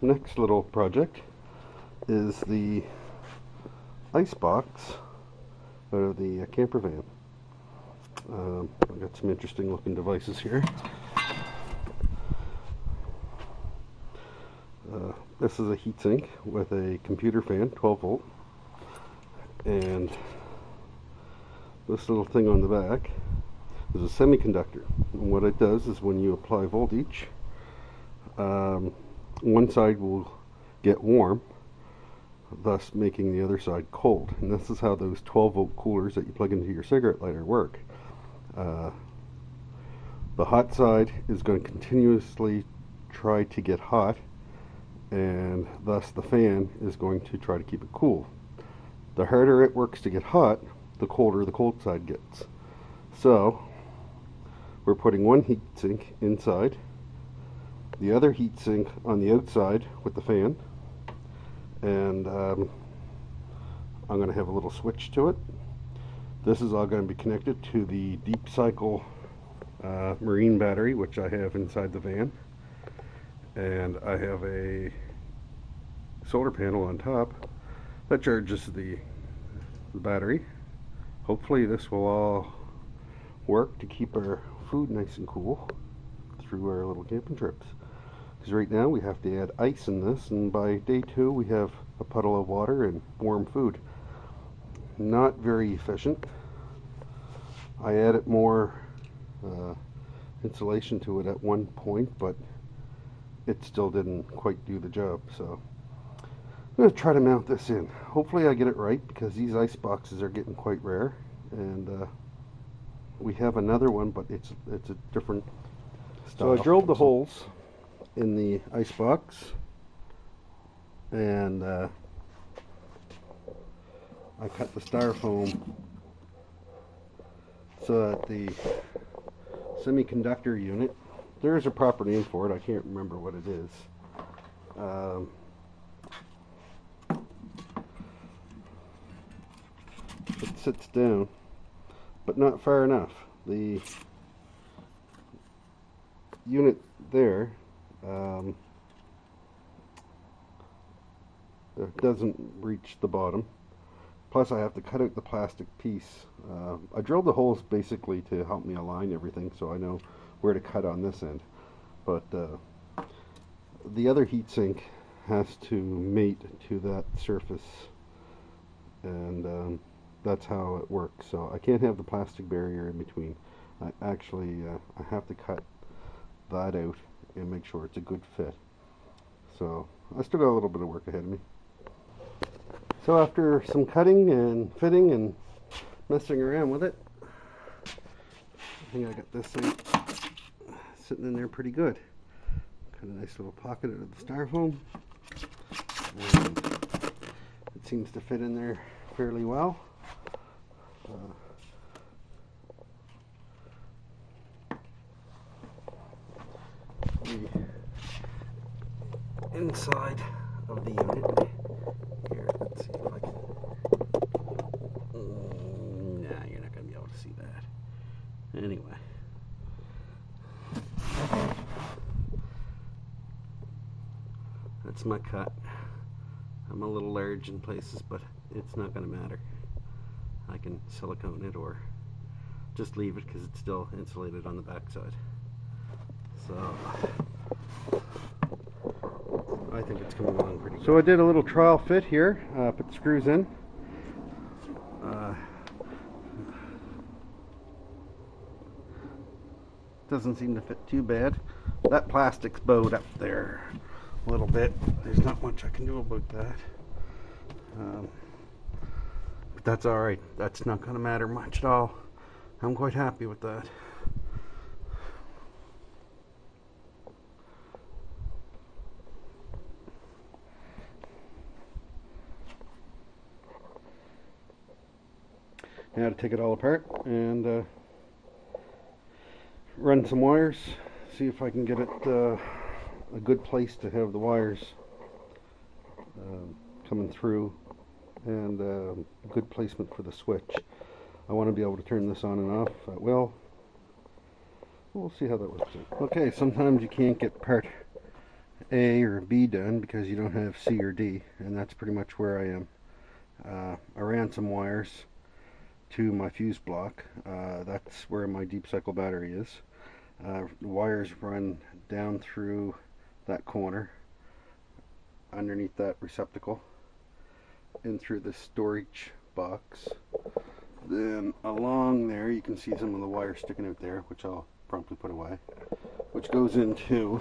Next little project is the icebox out of the camper van. I've got some interesting looking devices here. This is a heatsink with a computer fan, 12 volt, and this little thing on the back is a semiconductor. And what it does is when you apply voltage, one side will get warm, thus making the other side cold. And this is how those 12 volt coolers that you plug into your cigarette lighter work. The hot side is going to continuously try to get hot, and thus the fan is going to try to keep it cool. The harder it works to get hot, the colder the cold side gets. So we're putting one heat sink inside, the other heat sink on the outside with the fan, and I'm going to have a little switch to it. This is all going to be connected to the deep cycle marine battery, which I have inside the van, and I have a solar panel on top that charges the battery. Hopefully this will all work to keep our food nice and cool through our little camping trips, because right now we have to add ice in this, and by day 2 we have a puddle of water and warm food. Not very efficient. I added more insulation to it at one point, but it still didn't quite do the job, so I'm going to try to mount this in. Hopefully I get it right, because these ice boxes are getting quite rare, and we have another one, but it's a different style. So I drilled the holes in the ice box, and I cut the styrofoam so that the semiconductor unit, there's a proper name for it, I can't remember what it is. It sits down, but not far enough. The unit there it doesn't reach the bottom. Plus I have to cut out the plastic piece. I drilled the holes basically to help me align everything so I know where to cut on this end. But the other heatsink has to mate to that surface, and that's how it works. So I can't have the plastic barrier in between. I have to cut that out and make sure it's a good fit. So I still got a little bit of work ahead of me. So after some cutting and fitting and messing around with it, I think I got this thing sitting in there pretty good. Got a nice little pocket out of the styrofoam, and it seems to fit in there fairly well. The inside of the unit here, let's see if I can. Nah, you're not going to be able to see that. Anyway, that's my cut. I'm a little large in places, but it's not going to matter. I can silicone it or just leave it because it's still insulated on the back side. So I think it's coming along pretty good. So I did a little trial fit here, put the screws in. Doesn't seem to fit too bad. That plastic's bowed up there a little bit. There's not much I can do about that. But that's alright. That's not going to matter much at all. I'm quite happy with that. Now to take it all apart and run some wires, see if I can get it a good place to have the wires coming through, and a good placement for the switch. I want to be able to turn this on and off at will. We'll see how that works out. Okay, sometimes you can't get part A or B done because you don't have C or D, and that's pretty much where I am. I ran some wires to my fuse block. That's where my deep cycle battery is. The wires run down through that corner, underneath that receptacle, in through the storage box. Then along there you can see some of the wires sticking out there, which I'll promptly put away, which goes into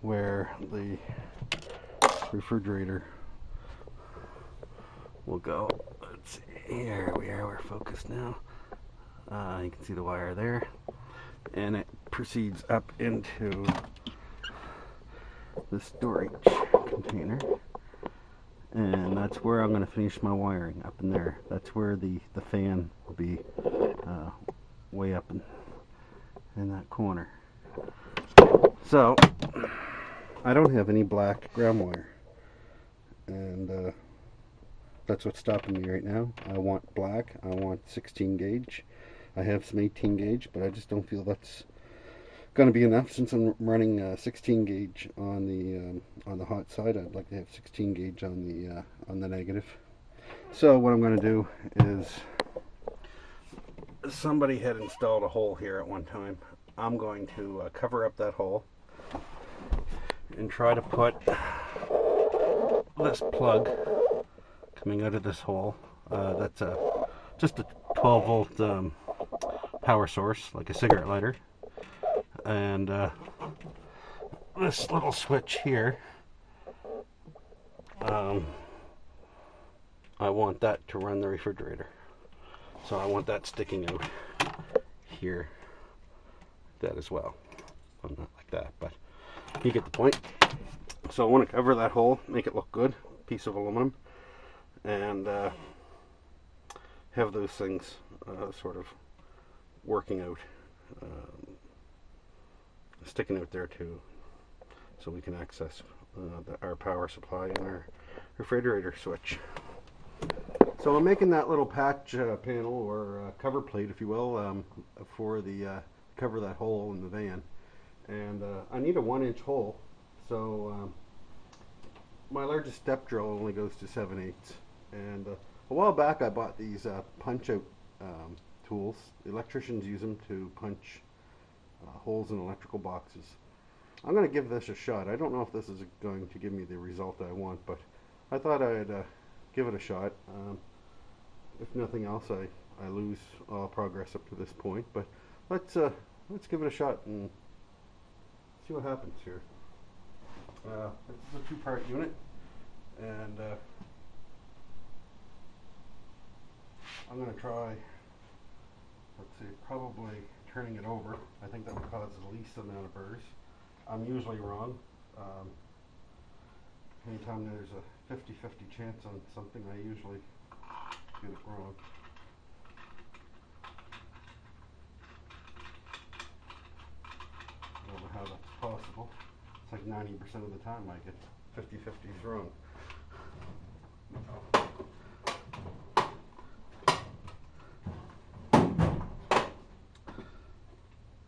where the refrigerator will go. Let's see, here we are, we're focused now. You can see the wire there, and it proceeds up into the storage container, and that's where I'm going to finish my wiring, up in there. That's where the fan will be, way up in that corner. So I don't have any black ground wire, and that's what's stopping me right now. I want black. I want 16 gauge. I have some 18 gauge, but I just don't feel that's going to be enough. Since I'm running 16 gauge on the hot side, I'd like to have 16 gauge on the negative. So what I'm going to do is, somebody had installed a hole here at one time. I'm going to cover up that hole and try to put this plug coming out of this hole. That's just a 12 volt power source, like a cigarette lighter, and this little switch here, I want that to run the refrigerator, so I want that sticking out here, that as well. Well, not like that, but you get the point. So I want to cover that hole, make it look good, piece of aluminum, and have those things sort of working out, sticking out there too, so we can access our power supply and our refrigerator switch. So I'm making that little patch panel, or cover plate, if you will, for the cover that hole in the van, and I need a 1-inch hole. So my largest step drill only goes to 7/8, and a while back I bought these punch out tools. Electricians use them to punch holes in electrical boxes. I'm going to give this a shot. I don't know if this is going to give me the result I want, but I thought I'd give it a shot. If nothing else, I lose all progress up to this point, but let's give it a shot and see what happens here. This is a 2-part unit, and I'm going to try, let's see, probably turning it over. I think that would cause the least amount of burrs. I'm usually wrong. Anytime there's a 50-50 chance on something, I usually get it wrong. I don't know how that's possible. It's like 90% of the time I get 50-50s wrong.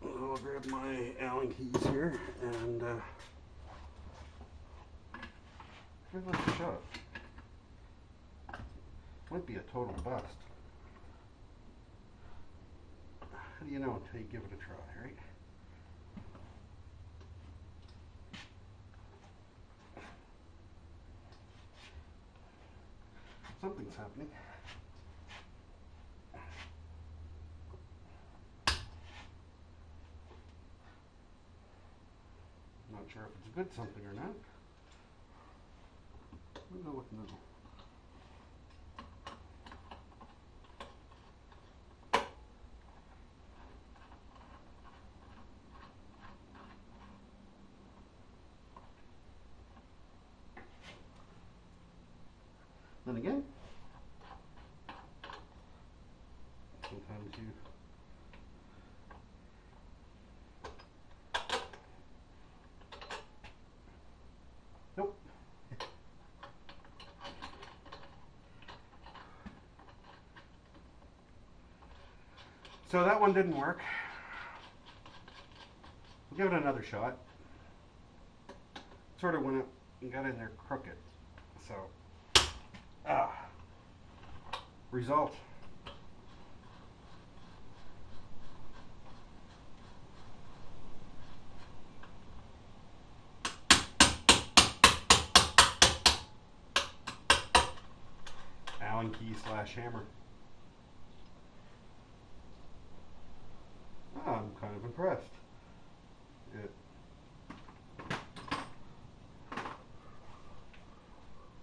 I'll grab my Allen keys here and give this a shot. Might be a total bust. How do you know until you give it a try, right? Something's happening. Not sure if it's a good something or not. We'll go with no. Then again, sometimes you nope. So that one didn't work. We'll give it another shot. sort of went up and got in there crooked. So, result. Allen key / hammer. I'm kind of impressed. It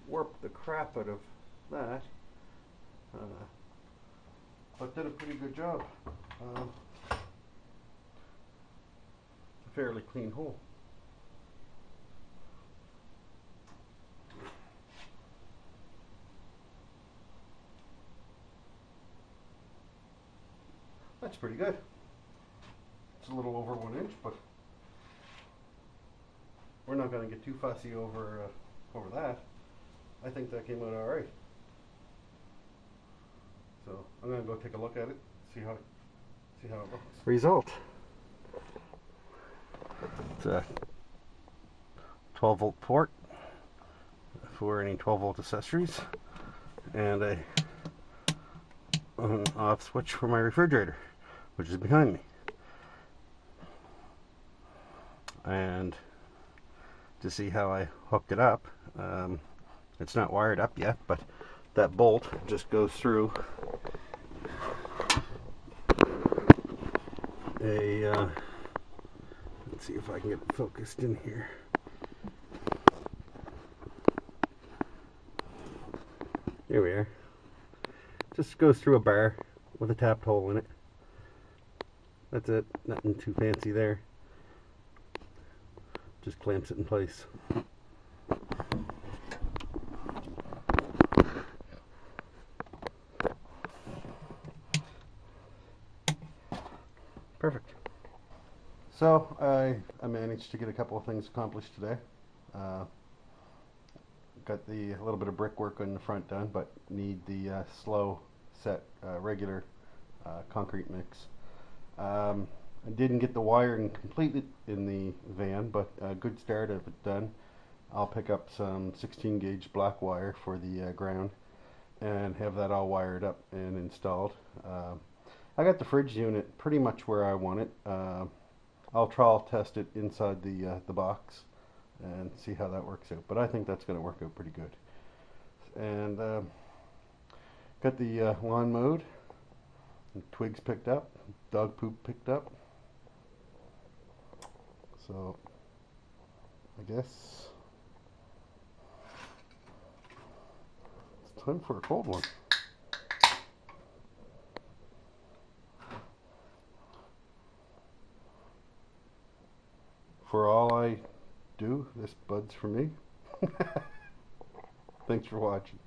warped the crap out of that, but did a pretty good job. A fairly clean hole. That's pretty good. It's a little over 1 inch, but we're not going to get too fussy over that. I think that came out all right. So I'm going to go take a look at it, see how it looks. Result. It's a 12-volt port for any 12-volt accessories, and a on-off switch for my refrigerator, which is behind me. And to see how I hooked it up, it's not wired up yet, but that bolt just goes through a let's see if I can get it focused in here. Here we are. Just goes through a bar with a tapped hole in it. That's it. Nothing too fancy there. Just clamps it in place. Perfect. So I managed to get a couple of things accomplished today. Got a little bit of brickwork on the front done, but need the slow set regular concrete mix. I didn't get the wiring completed in the van, but a good start of it done. I'll pick up some 16 gauge black wire for the ground and have that all wired up and installed. I got the fridge unit pretty much where I want it. I'll trial test it inside the box and see how that works out, but I think that's going to work out pretty good. And got the lawn mowed, twigs picked up, dog poop picked up. So I guess it's time for a cold one. For all I do, this bud's for me. Thanks for watching.